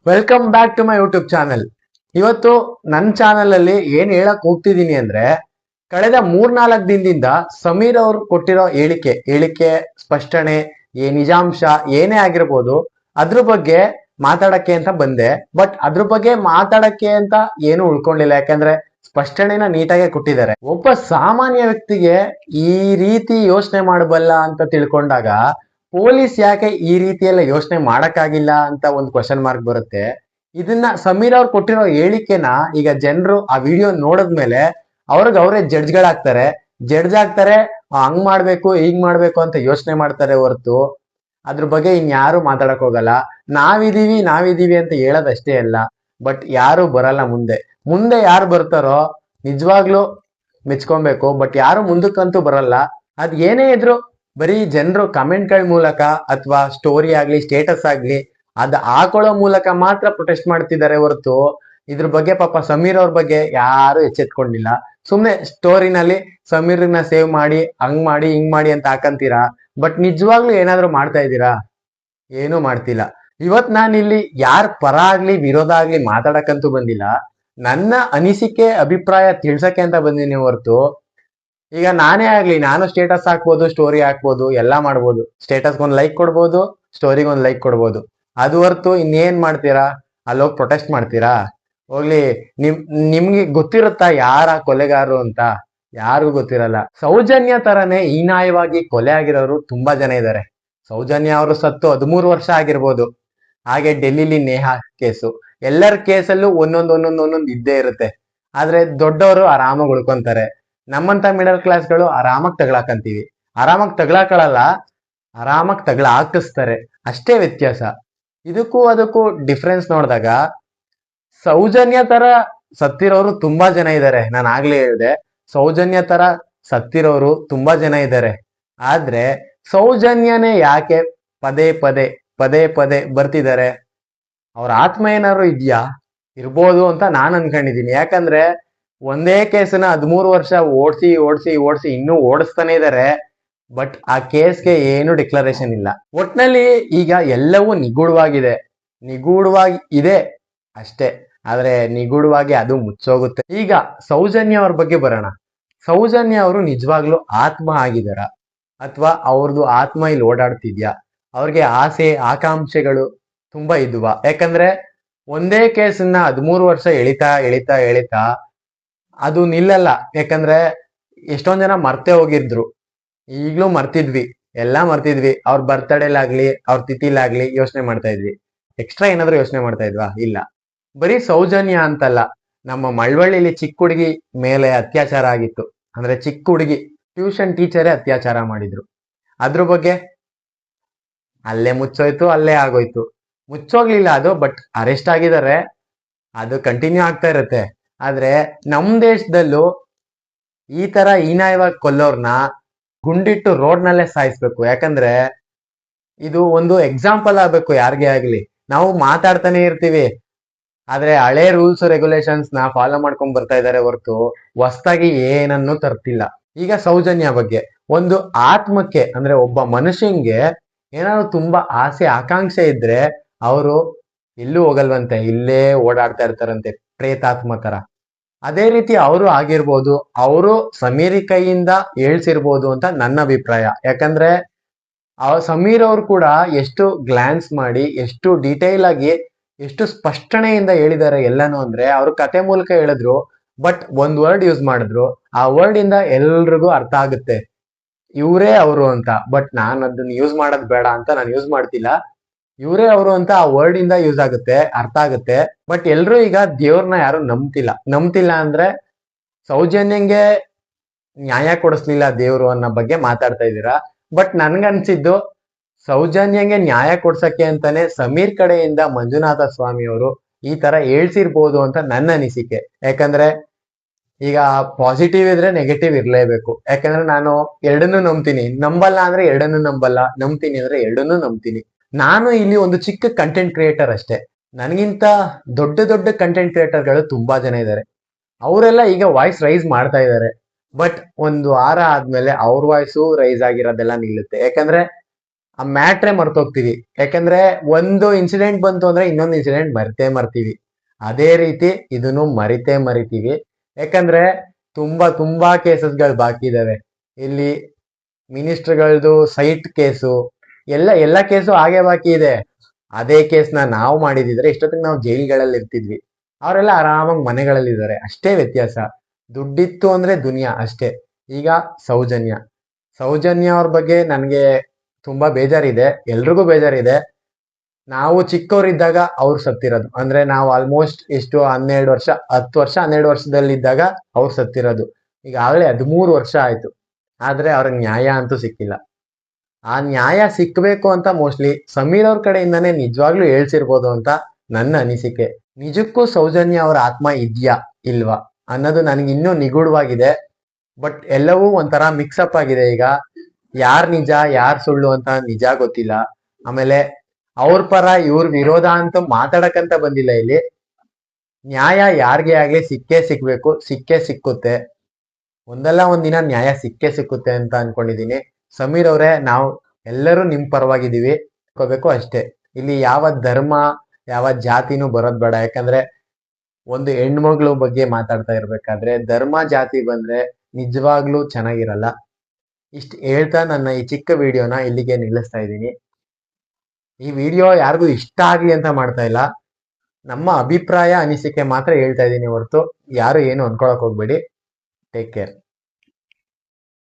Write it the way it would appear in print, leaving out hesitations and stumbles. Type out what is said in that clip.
Welcome back to my YouTube channel. ಇವತ್ತು ನನ್ನ channel ಅಲ್ಲಿ ಏನ್ ಹೇಳಕ್ ಹೋಗ್ತಿದೀನಿ ಅಂದ್ರೆ, ಕಳೆದ 3-4 ದಿನದಿಂದ ಸಮೀರ್ ಅವರು ಕೊಟ್ಟಿರೋ ಹೇಳಿಕೆ ಸ್ಪಷ್ಟನೆ, ನಿಜಾಂಶ ಏನೇ ಆಗಿರ್ಬೋದು, ಅದ್ರ ಬಗ್ಗೆ ಮಾತಾಡಕ್ಕೆ ಅಂತ ಬಂದೆ. ಬಟ್ ಅದ್ರ ಬಗ್ಗೆ ಮಾತಾಡಕ್ಕೆ ಅಂತ ಏನು ಉಳ್ಕೊಂಡಿಲ್ಲ, ಯಾಕಂದ್ರೆ ಸ್ಪಷ್ಟನೆನ ನೀಟಾಗೆ ಕೊಟ್ಟಿದ್ದಾರೆ. ಒಬ್ಬ ಸಾಮಾನ್ಯ ವ್ಯಕ್ತಿಗೆ ಈ ರೀತಿ ಯೋಚನೆ ಮಾಡಬಲ್ಲ ಅಂತ ತಿಳ್ಕೊಂಡಾಗ ಪೊಲೀಸ್ ಯಾಕೆ ಈ ರೀತಿಯೆಲ್ಲ ಯೋಚನೆ ಮಾಡಕ್ಕಾಗಿಲ್ಲ ಅಂತ ಒಂದು ಕ್ವಶನ್ ಮಾರ್ಕ್ ಬರುತ್ತೆ. ಇದನ್ನ ಸಮೀರ್ ಅವ್ರು ಕೊಟ್ಟಿರೋ ಹೇಳಿಕೆನ ಈಗ ಜನರು ಆ ವಿಡಿಯೋ ನೋಡಿದ್ಮೇಲೆ ಅವರೇ ಜಡ್ಜ್ ಆಗ್ತಾರೆ. ಹಂಗ್ ಮಾಡ್ಬೇಕು ಹಿಂಗ್ ಮಾಡ್ಬೇಕು ಅಂತ ಯೋಚನೆ ಮಾಡ್ತಾರೆ ಹೊರತು ಅದ್ರ ಬಗ್ಗೆ ಇನ್ಯಾರು ಮಾತಾಡಕ್ ಹೋಗಲ್ಲ. ನಾವಿದೀವಿ ಅಂತ ಹೇಳೋದಷ್ಟೇ ಅಲ್ಲ, ಬಟ್ ಯಾರು ಬರಲ್ಲ ಮುಂದೆ ಯಾರು ಬರ್ತಾರೋ ನಿಜವಾಗ್ಲೂ ಮೆಚ್ಕೊಬೇಕು. ಬಟ್ ಯಾರು ಮುಂದಕ್ಕಂತೂ ಬರಲ್ಲ. ಅದ್ ಏನೇ ಇದ್ರು ಬರೀ ಜನರು ಕಮೆಂಟ್ಗಳ ಮೂಲಕ ಅಥವಾ ಸ್ಟೋರಿ ಆಗ್ಲಿ ಸ್ಟೇಟಸ್ ಆಗ್ಲಿ ಅದ್ ಹಾಕೊಳ್ಳೋ ಮೂಲಕ ಮಾತ್ರ ಪ್ರೊಟೆಸ್ಟ್ ಮಾಡ್ತಿದ್ದಾರೆ ಹೊರತು ಇದ್ರ ಬಗ್ಗೆ ಪಾಪ ಸಮೀರ್ ಅವ್ರ ಬಗ್ಗೆ ಯಾರು ಎಚ್ಚೆತ್ಕೊಂಡಿಲ್ಲ. ಸುಮ್ನೆ ಸ್ಟೋರಿನಲ್ಲಿ ಸಮೀರ್ನ ಸೇವ್ ಮಾಡಿ ಹಂಗ್ ಮಾಡಿ ಹಿಂಗ್ ಮಾಡಿ ಅಂತ ಹಾಕಂತೀರಾ, ಬಟ್ ನಿಜವಾಗ್ಲೂ ಏನಾದ್ರು ಮಾಡ್ತಾ ಇದ್ದೀರಾ? ಏನೂ ಮಾಡ್ತಿಲ್ಲ. ಇವತ್ ನಾನು ಇಲ್ಲಿ ಯಾರ ಪರ ಆಗ್ಲಿ ವಿರೋಧ ಆಗ್ಲಿ ಮಾತಾಡಕ್ಕಂತೂ ಬಂದಿಲ್ಲ. ನನ್ನ ಅನಿಸಿಕೆ ಅಭಿಪ್ರಾಯ ತಿಳ್ಸಕ್ಕೆ ಅಂತ ಬಂದಿನಿ ಹೊರತು ಈಗ ನಾನೇ ಆಗ್ಲಿ ನಾನು ಸ್ಟೇಟಸ್ ಹಾಕ್ಬೋದು, ಸ್ಟೋರಿ ಹಾಕ್ಬೋದು, ಎಲ್ಲಾ ಮಾಡ್ಬೋದು. ಸ್ಟೇಟಸ್ಗೆ ಒಂದು ಲೈಕ್ ಕೊಡ್ಬೋದು, ಸ್ಟೋರಿಗೆ ಒಂದು ಲೈಕ್ ಕೊಡ್ಬೋದು. ಅದು ಹೊರತು ಇನ್ನೇನ್ ಮಾಡ್ತೀರಾ? ಅಲ್ಲೋಗಿ ಪ್ರೊಟೆಸ್ಟ್ ಮಾಡ್ತೀರಾ? ಹೋಗ್ಲಿ. ನಿಮ್ಗೆ ಗೊತ್ತಿರುತ್ತಾ ಯಾರ ಕೊಲೆಗಾರರು ಅಂತ? ಯಾರಿಗೂ ಗೊತ್ತಿರಲ್ಲ. ಸೌಜನ್ಯ ತರನೇ ಹೀನಾಯವಾಗಿ ಕೊಲೆ ಆಗಿರೋರು ತುಂಬಾ ಜನ ಇದ್ದಾರೆ. ಸೌಜನ್ಯ ಅವರು ಸತ್ತು 13 ವರ್ಷ ಆಗಿರ್ಬೋದು. ಹಾಗೆ ಡೆಲ್ಲಿಲಿ ನೇಹಾ ಕೇಸು, ಎಲ್ಲರ ಕೇಸಲ್ಲೂ ಒಂದೊಂದು ಇದ್ದೇ ಇರುತ್ತೆ. ಆದ್ರೆ ದೊಡ್ಡವರು ಆರಾಮಾಗಿ ಉಳ್ಕೊಂತಾರೆ. ನಮ್ಮಂತ ಮಿಡಲ್ ಕ್ಲಾಸ್ಗಳು ಆರಾಮಾಗಿ ತಗೊಳಕಂತೀವಿ. ಆರಾಮಾಗಿ ತಗೊಳಕಳಲ್ಲ, ಆರಾಮಾಗಿ ತಗೊಳ ಹಾಕಿಸ್ತಾರೆ. ಅಷ್ಟೇ ವ್ಯತ್ಯಾಸ. ಅದಕ್ಕೂ ಡಿಫ್ರೆನ್ಸ್ ನೋಡಿದಾಗ ಸೌಜನ್ಯ ತರ ಸತ್ತಿರೋರು ತುಂಬಾ ಜನ ಇದ್ದಾರೆ. ನಾನು ಆಗ್ಲೇ ಹೇಳಿದೆ, ಸೌಜನ್ಯ ತರ ಸತ್ತಿರೋರು ತುಂಬಾ ಜನ ಇದ್ದಾರೆ. ಆದ್ರೆ ಸೌಜನ್ಯನೇ ಯಾಕೆ ಪದೇ ಬರ್ತಿದ್ದಾರೆ? ಅವ್ರ ಆತ್ಮ ಏನಾದ್ರು ಇದ್ಯಾ? ಇರ್ಬೋದು ಅಂತ ನಾನ್ ಅನ್ಕೊಂಡಿದೀನಿ. ಯಾಕಂದ್ರೆ ಒಂದೇ ಕೇಸನ್ನ 13 ವರ್ಷ ಓಡಿಸಿ ಇನ್ನೂ ಓಡಿಸ್ತಾನೆ ಇದಾರೆ. ಬಟ್ ಆ ಕೇಸ್ಗೆ ಏನು ಡಿಕ್ಲರೇಷನ್ ಇಲ್ಲ. ಒಟ್ನಲ್ಲಿ ಈಗ ಎಲ್ಲವೂ ನಿಗೂಢವಾಗಿ ಇದೆ ಅಷ್ಟೇ. ಆದ್ರೆ ನಿಗೂಢವಾಗಿ ಅದು ಮುಚ್ಚೋಗುತ್ತೆ. ಈಗ ಸೌಜನ್ಯ ಅವ್ರ ಬಗ್ಗೆ ಬರೋಣ. ಸೌಜನ್ಯ ಅವರು ನಿಜವಾಗ್ಲೂ ಆತ್ಮ ಆಗಿದಾರ ಅಥವಾ ಅವ್ರದ್ದು ಆತ್ಮ ಇಲ್ಲಿ ಓಡಾಡ್ತಿದ್ಯಾ? ಅವ್ರಿಗೆ ಆಸೆ ಆಕಾಂಕ್ಷೆಗಳು ತುಂಬಾ ಇದ್ವಾ? ಯಾಕಂದ್ರೆ ಒಂದೇ ಕೇಸನ್ನ 13 ವರ್ಷ ಎಳಿತಾ ಅದು ನಿಲ್ಲಲ್ಲ. ಯಾಕಂದ್ರೆ ಎಷ್ಟೊಂದ್ ಜನ ಮರ್ತೇ ಹೋಗಿದ್ರು, ಈಗ್ಲೂ ಎಲ್ಲಾ ಮರ್ತಿದ್ವಿ. ಅವ್ರ ಬರ್ತಡೇಲಾಗ್ಲಿ ಅವ್ರ ತಿಥಿಲಾಗ್ಲಿ ಯೋಚನೆ ಮಾಡ್ತಾ ಇದ್ವಿ. ಎಕ್ಸ್ಟ್ರಾ ಏನಾದ್ರು ಯೋಚನೆ ಮಾಡ್ತಾ ಇದ್ವಾ? ಇಲ್ಲ. ಬರೀ ಸೌಜನ್ಯ ಅಂತಲ್ಲ, ನಮ್ಮ ಮಳವಳ್ಳಿಲಿ ಚಿಕ್ಕ ಹುಡುಗಿ ಮೇಲೆ ಅತ್ಯಾಚಾರ ಆಗಿತ್ತು. ಅಂದ್ರೆ ಚಿಕ್ಕ ಹುಡುಗಿ ಟ್ಯೂಷನ್ ಟೀಚರೇ ಅತ್ಯಾಚಾರ ಮಾಡಿದ್ರು. ಅದ್ರ ಬಗ್ಗೆ ಅಲ್ಲೇ ಮುಚ್ಚೋಯ್ತು, ಅಲ್ಲೇ ಆಗೋಯ್ತು. ಮುಚ್ಚೋಗ್ಲಿಲ್ಲ ಅದು, ಬಟ್ ಅರೆಸ್ಟ್ ಆಗಿದ್ದಾರೆ. ಅದು ಕಂಟಿನ್ಯೂ ಆಗ್ತಾ ಇರುತ್ತೆ. ಆದ್ರೆ ನಮ್ ದೇಶದಲ್ಲೂ ಈ ತರ ಹೀನಾಯವಾಗಿ ಕೊಲ್ಲೋರ್ನ ಗುಂಡಿಟ್ಟು ರೋಡ್ನಲ್ಲೇ ಸಾಯಿಸ್ಬೇಕು. ಯಾಕಂದ್ರೆ ಇದು ಒಂದು ಎಕ್ಸಾಂಪಲ್ ಆಗ್ಬೇಕು ಯಾರಿಗೇ ಆಗ್ಲಿ. ನಾವು ಮಾತಾಡ್ತಾನೆ ಇರ್ತೀವಿ, ಆದ್ರೆ ಹಳೆ ರೂಲ್ಸ್ ರೆಗ್ಯುಲೇಷನ್ಸ್ ನ ಫಾಲೋ ಮಾಡ್ಕೊಂಡ್ ಬರ್ತಾ ಇದಾರೆ ಹೊರತು ಹೊಸದಾಗಿ ಏನನ್ನೂ ತರ್ತಿಲ್ಲ. ಈಗ ಸೌಜನ್ಯ ಬಗ್ಗೆ, ಒಂದು ಆತ್ಮಕ್ಕೆ ಅಂದ್ರೆ ಒಬ್ಬ ಮನುಷ್ಯಂಗೆ ಏನಾದ್ರು ತುಂಬಾ ಆಸೆ ಆಕಾಂಕ್ಷೆ ಇದ್ರೆ ಅವರು ಎಲ್ಲೂ ಹೋಗಲ್ವಂತೆ, ಇಲ್ಲೇ ಓಡಾಡ್ತಾ ಇರ್ತಾರಂತೆ ಪ್ರೇತಾತ್ಮ ತರ. ಅದೇ ರೀತಿ ಅವರು ಆಗಿರ್ಬೋದು, ಅವರು ಸಮೀರ್ ಕೈಯಿಂದ ಹೇಳ್ಸಿರ್ಬೋದು ಅಂತ ನನ್ನ ಅಭಿಪ್ರಾಯ. ಯಾಕಂದ್ರೆ ಸಮೀರ್ ಅವ್ರು ಕೂಡ ಎಷ್ಟು ಗ್ಲಾನ್ಸ್ ಮಾಡಿ ಎಷ್ಟು ಡೀಟೇಲ್ ಆಗಿ ಎಷ್ಟು ಸ್ಪಷ್ಟನೆಯಿಂದ ಹೇಳಿದ್ದಾರೆ ಎಲ್ಲಾನು. ಅಂದ್ರೆ ಅವ್ರ ಕತೆ ಮೂಲಕ ಹೇಳಿದ್ರು, ಬಟ್ ಒಂದ್ ವರ್ಡ್ ಯೂಸ್ ಮಾಡಿದ್ರು, ಆ ವರ್ಡ್ ಇಂದ ಎಲ್ರಿಗೂ ಅರ್ಥ ಆಗುತ್ತೆ ಇವರೇ ಅವರು ಅಂತ. ಬಟ್ ನಾನ್ ಅದನ್ನ ಯೂಸ್ ಮಾಡೋದ್ ಬೇಡ ಅಂತ ನಾನು ಯೂಸ್ ಮಾಡ್ತಿಲ್ಲ. ಇವರೇ ಅವರು ಅಂತ ಆ ವರ್ಡ್ ಇಂದ ಯೂಸ್ ಆಗುತ್ತೆ, ಅರ್ಥ ಆಗುತ್ತೆ. ಬಟ್ ಎಲ್ರು ಈಗ ದೇವ್ರನ್ನ ಯಾರು ನಂಬ್ತಿಲ್ಲ ಅಂದ್ರೆ ಸೌಜನ್ಯಂಗೆ ನ್ಯಾಯ ಕೊಡಿಸ್ಲಿಲ್ಲ ದೇವ್ರು ಅನ್ನೋ ಬಗ್ಗೆ ಮಾತಾಡ್ತಾ ಇದ್ದೀರಾ. ಬಟ್ ನನ್ಗನ್ಸಿದ್ದು ಸೌಜನ್ಯಂಗೆ ನ್ಯಾಯ ಕೊಡ್ಸಕ್ಕೆ ಅಂತಾನೆ ಸಮೀರ್ ಕಡೆಯಿಂದ ಮಂಜುನಾಥ ಸ್ವಾಮಿ ಅವರು ಈ ತರ ಹೇಳ್ಸಿರ್ಬೋದು ಅಂತ ನನ್ನ ಅನಿಸಿಕೆ. ಯಾಕಂದ್ರೆ ಈಗ ಪಾಸಿಟಿವ್ ಇದ್ರೆ ನೆಗೆಟಿವ್ ಇರ್ಲೇಬೇಕು. ಯಾಕಂದ್ರೆ ನಾನು ಎರಡನ್ನೂ ನಂಬ್ತೀನಿ. ನಂಬಲ್ಲ ಅಂದ್ರೆ ಎರಡನ್ನೂ ನಂಬಲ್ಲ, ನಂಬ್ತೀನಿ ಅಂದ್ರೆ ಎರಡನ್ನೂ ನಂಬ್ತೀನಿ. ನಾನು ಇಲ್ಲಿ ಒಂದು ಚಿಕ್ಕ ಕಂಟೆಂಟ್ ಕ್ರಿಯೇಟರ್ ಅಷ್ಟೇ. ನನಗಿಂತ ದೊಡ್ಡ ಕಂಟೆಂಟ್ ಕ್ರಿಯೇಟರ್ಗಳು ತುಂಬಾ ಜನ ಇದ್ದಾರೆ. ಅವರೆಲ್ಲ ಈಗ ವಾಯ್ಸ್ ರೈಸ್ ಮಾಡ್ತಾ ಇದ್ದಾರೆ. ಬಟ್ ಒಂದು ವಾರ ಆದ್ಮೇಲೆ ಅವ್ರ ವಾಯ್ಸು ರೈಸ್ ಆಗಿರೋದೆಲ್ಲ ನಿಲ್ಲುತ್ತೆ. ಯಾಕಂದ್ರೆ ಆ ಮ್ಯಾಟ್ರೇ ಮರ್ತೋಗ್ತೀವಿ. ಯಾಕಂದ್ರೆ ಒಂದು ಇನ್ಸಿಡೆಂಟ್ ಬಂತು ಅಂದ್ರೆ ಇನ್ನೊಂದು ಇನ್ಸಿಡೆಂಟ್ ಮರ್ತೀವಿ. ಅದೇ ರೀತಿ ಇದನ್ನು ಮರಿತೀವಿ. ಯಾಕಂದ್ರೆ ತುಂಬಾ ಕೇಸಸ್ಗಳು ಬಾಕಿ ಇದಾವೆ. ಇಲ್ಲಿ ಮಿನಿಸ್ಟರ್ಗಳದು ಸೈಟ್ ಕೇಸು ಎಲ್ಲ ಕೇಸು ಹಾಗೆ ಬಾಕಿ ಇದೆ. ಅದೇ ಕೇಸ್ನ ನಾವು ಮಾಡಿದಿದ್ರೆ ಇಷ್ಟೊತ್ತಿಗೆ ನಾವು ಜೈಲ್ಗಳಲ್ಲಿ ಇರ್ತಿದ್ವಿ. ಅವರೆಲ್ಲ ಆರಾಮಾಗಿ ಮನೆಗಳಲ್ಲಿದ್ದಾರೆ. ಅಷ್ಟೇ ವ್ಯತ್ಯಾಸ. ದುಡ್ಡಿತ್ತು ಅಂದ್ರೆ ದುನಿಯಾ ಅಷ್ಟೇ. ಈಗ ಸೌಜನ್ಯ ಅವ್ರ ಬಗ್ಗೆ ನನಗೆ ತುಂಬಾ ಬೇಜಾರಿದೆ. ಎಲ್ರಿಗೂ ಬೇಜಾರಿದೆ. ನಾವು ಚಿಕ್ಕವರಿದ್ದಾಗ ಅವ್ರು ಸತ್ತಿರೋದು. ಅಂದ್ರೆ ನಾವು ಆಲ್ಮೋಸ್ಟ್ ಎಷ್ಟು 12 ವರ್ಷ 10 ವರ್ಷ 12 ವರ್ಷದಲ್ಲಿದ್ದಾಗ ಅವ್ರು ಸತ್ತಿರೋದು. ಈಗಾಗಲೇ 13 ವರ್ಷ ಆಯ್ತು. ಆದ್ರೆ ಅವ್ರಿಗೆ ನ್ಯಾಯ ಅಂತೂ ಸಿಕ್ಕಿಲ್ಲ. ಆ ನ್ಯಾಯ ಸಿಕ್ಬೇಕು ಅಂತ ಮೋಸ್ಟ್ಲಿ ಸಮೀರ್ ಅವ್ರ ಕಡೆಯಿಂದಾನೇ ನಿಜವಾಗ್ಲೂ ಹೇಳ್ಸಿರ್ಬೋದು ಅಂತ ನನ್ನ ಅನಿಸಿಕೆ. ನಿಜಕ್ಕೂ ಸೌಜನ್ಯ ಅವರ ಆತ್ಮ ಇದ್ಯಾ ಇಲ್ವಾ ಅನ್ನೋದು ನನಗೆ ಇನ್ನೂ ನಿಗೂಢವಾಗಿದೆ. ಬಟ್ ಎಲ್ಲವೂ ಒಂಥರ ಮಿಕ್ಸಪ್ ಆಗಿದೆ. ಈಗ ಯಾರ್ ನಿಜ ಯಾರ್ ಸುಳ್ಳು ಅಂತ ನಿಜ ಗೊತ್ತಿಲ್ಲ. ಆಮೇಲೆ ಅವ್ರ ಪರ ಇವ್ರ ವಿರೋಧ ಅಂತ ಮಾತಾಡಕಂತ ಬಂದಿಲ್ಲ ಇಲ್ಲಿ. ನ್ಯಾಯ ಯಾರಿಗೆ ಆಗ್ಲಿ ಸಿಕ್ಕೇ ಸಿಕ್ಕುತ್ತೆ. ಒಂದಲ್ಲ ಒಂದಿನ ನ್ಯಾಯ ಸಿಕ್ಕುತ್ತೆ ಅಂತ ಅನ್ಕೊಂಡಿದೀನಿ. ಸಮೀರ್ ಅವರೇ, ನಾವು ಎಲ್ಲರೂ ನಿಮ್ ಪರವಾಗಿದ್ದೀವಿ. ಕೋಬೇಕು ಅಷ್ಟೇ. ಇಲ್ಲಿ ಯಾವ ಧರ್ಮ ಯಾವ ಜಾತಿನೂ ಬರೋದ್ ಬೇಡ. ಯಾಕಂದ್ರೆ ಒಂದು ಹೆಣ್ಮಗಳು ಬಗ್ಗೆ ಮಾತಾಡ್ತಾ ಇರ್ಬೇಕಾದ್ರೆ ಧರ್ಮ ಜಾತಿ ಬಂದ್ರೆ ನಿಜವಾಗ್ಲೂ ಚೆನ್ನಾಗಿರಲ್ಲ. ಇಷ್ಟು ಹೇಳ್ತಾ ನನ್ನ ಈ ಚಿಕ್ಕ ವಿಡಿಯೋನ ಇಲ್ಲಿಗೆ ನಿಲ್ಲಿಸ್ತಾ ಇದ್ದೀನಿ. ಈ ವಿಡಿಯೋ ಯಾರಿಗೂ ಇಷ್ಟ ಆಗ್ಲಿ ಅಂತ ಮಾಡ್ತಾ ಇಲ್ಲ. ನಮ್ಮ ಅಭಿಪ್ರಾಯ ಅನಿಸಿಕೆ ಮಾತ್ರ ಹೇಳ್ತಾ ಇದ್ದೀನಿ ಹೊರತು ಯಾರು ಏನು ಅನ್ಕೊಳಕ್ ಹೋಗ್ಬೇಡಿ. Take care.